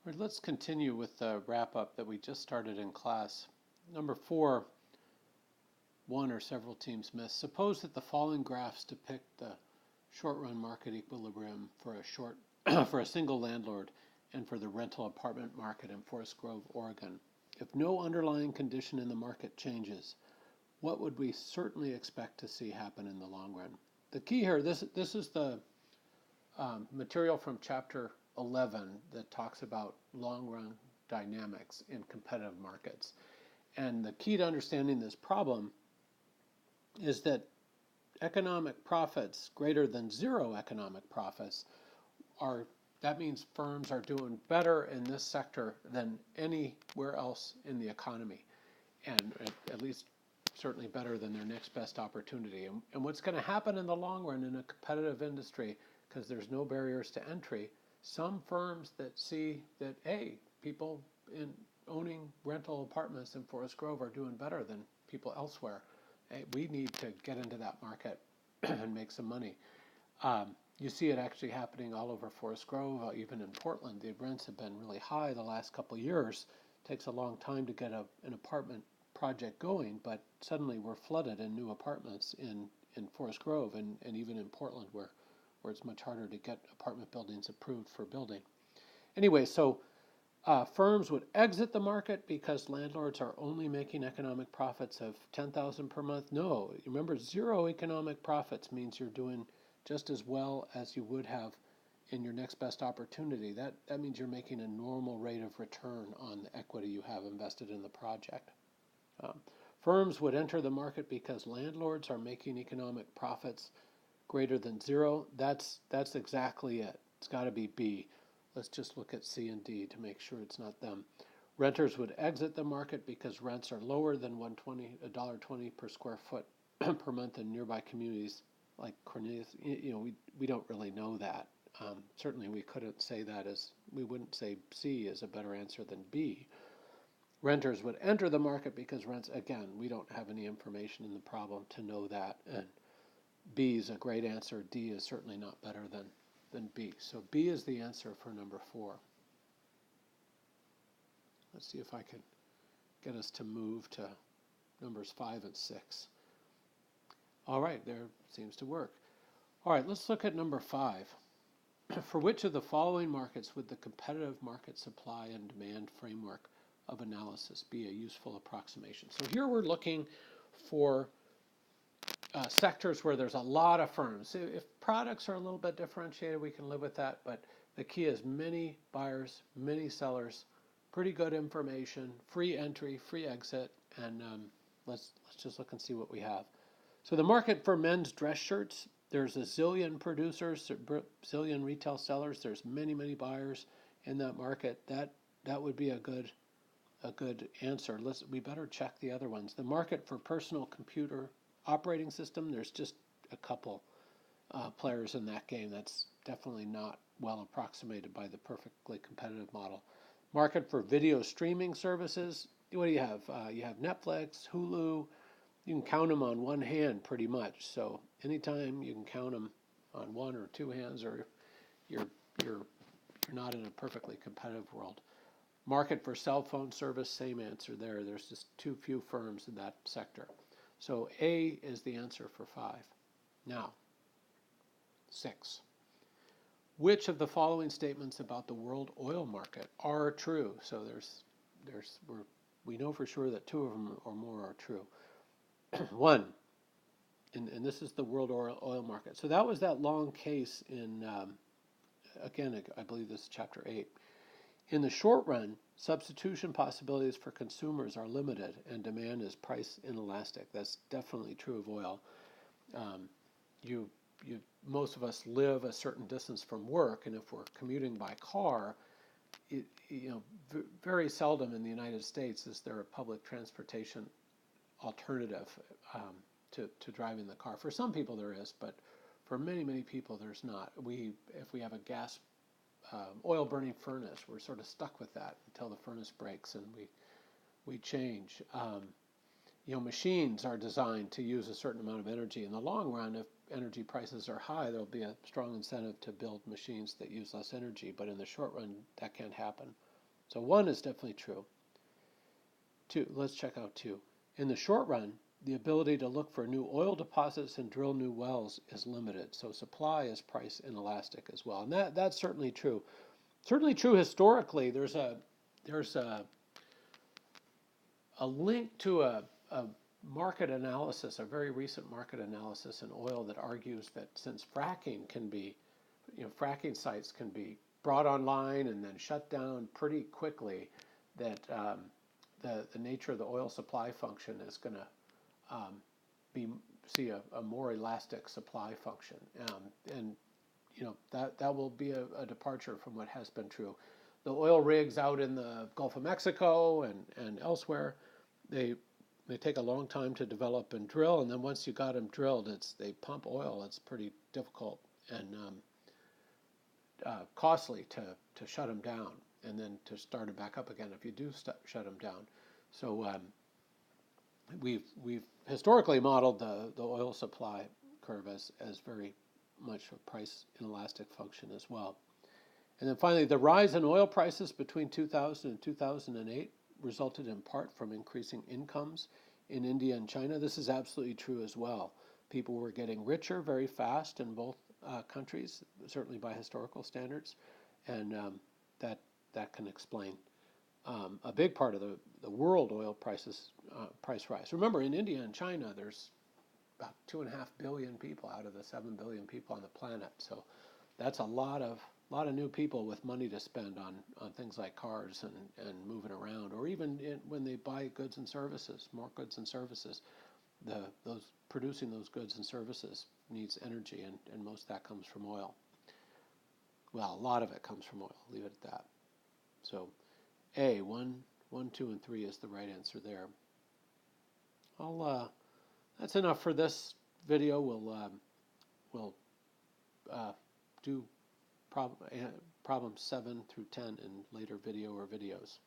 All right, let's continue with the wrap-up that we just started in class. Number 4, one or several teams missed. Suppose that the following graphs depict the short-run market equilibrium for for a single landlord and for the rental apartment market in Forest Grove, Oregon. If no underlying condition in the market changes, what would we certainly expect to see happen in the long run? The key here, this is the material from chapter 11 that talks about long-run dynamics in competitive markets. And the key to understanding this problem is that economic profits greater than zero economic profits that means firms are doing better in this sector than anywhere else in the economy, and at least certainly better than their next best opportunity. And what's going to happen in the long run in a competitive industry, because there's no barriers to entry, some firms that see that, hey, people in owning rental apartments in Forest Grove are doing better than people elsewhere. Hey, we need to get into that market and make some money. You see it actually happening all over Forest Grove, even in Portland. The rents have been really high the last couple of years. It takes a long time to get an apartment project going, but suddenly we're flooded in new apartments in Forest Grove and even in Portland where it's much harder to get apartment buildings approved for building. Anyway, so firms would exit the market because landlords are only making economic profits of $10,000 per month. No, remember, zero economic profits means you're doing just as well as you would have in your next best opportunity. That means you're making a normal rate of return on the equity you have invested in the project. Firms would enter the market because landlords are making economic profits greater than zero. That's exactly it. It's got to be B. Let's just look at C and D to make sure it's not them. Renters would exit the market because rents are lower than $1.20 per square foot per month in nearby communities like Cornelius. We don't really know that. Certainly we couldn't say we wouldn't say C is a better answer than B. Renters would enter the market because rents, again, we don't have any information in the problem to know that. And B is a great answer. D is certainly not better than B. So B is the answer for number 4. Let's see if I can get us to move to numbers 5 and 6. All right, there seems to work. All right, let's look at number 5. For which of the following markets would the competitive market supply and demand framework of analysis be a useful approximation? So here we're looking for sectors where there's a lot of firms. If products are a little bit differentiated, we can live with that, but the key is many buyers, many sellers, pretty good information, free entry, free exit, and let's just look and see what we have. So the market for men's dress shirts, there's a zillion producers, zillion retail sellers, there's many buyers in that market. That would be a good answer. We better check the other ones. The market for personal computer operating system, there's just a couple players in that game. That's definitely not well approximated by the perfectly competitive model. Market for video streaming services, what do you have? You have Netflix, Hulu. You can count them on one hand pretty much. So anytime you can count them on one or two hands, or you're not in a perfectly competitive world. Market for cell phone service, same answer there. There's just too few firms in that sector. So A is the answer for 5. Now, 6. Which of the following statements about the world oil market are true? So we know for sure that 2 of them or more are true. 1, and this is the world oil market. So that was that long case in, again, I believe this is chapter 8. In the short run, substitution possibilities for consumers are limited and demand is price inelastic. That's definitely true of oil. Most of us live a certain distance from work, and if we're commuting by car, very seldom in the United States is there a public transportation alternative to driving the car. For some people there is, but for many people there's not. If we have a gas oil burning furnace, we're sort of stuck with that until the furnace breaks and we change. Machines are designed to use a certain amount of energy. In the long run, if energy prices are high, there'll be a strong incentive to build machines that use less energy, but in the short run that can't happen So 1 is definitely true. 2, let's check out 2. In the short run, the ability to look for new oil deposits and drill new wells is limited. So supply is price inelastic as well. And that's certainly true. Certainly true historically. There's a link to a market analysis, a very recent market analysis in oil that argues that since fracking can be, fracking sites can be brought online and then shut down pretty quickly, that the nature of the oil supply function is going to see a more elastic supply function, and that will be a departure from what has been true. The oil rigs out in the Gulf of Mexico and elsewhere, they take a long time to develop and drill, and then once you got them drilled, they pump oil. It's pretty difficult and costly to shut them down and then to start them back up again if you do shut them down. So we've historically modeled the oil supply curve as very much a price inelastic function as well. And then finally, the rise in oil prices between 2000 and 2008 resulted in part from increasing incomes in India and China. This is absolutely true as well. People were getting richer very fast in both countries, certainly by historical standards, and that can explain a big part of the world oil price rise. Remember, in India and China, there's about 2.5 billion people out of the 7 billion people on the planet. So that's a lot of new people with money to spend on things like cars and moving around, or even when they buy goods and services, more goods and services. Those producing those goods and services needs energy, and most of that comes from oil. Well, a lot of it comes from oil. Leave it at that. So, A, 1, 2, and 3 is the right answer there. That's enough for this video. We'll do problem 7 through 10 in later video or videos.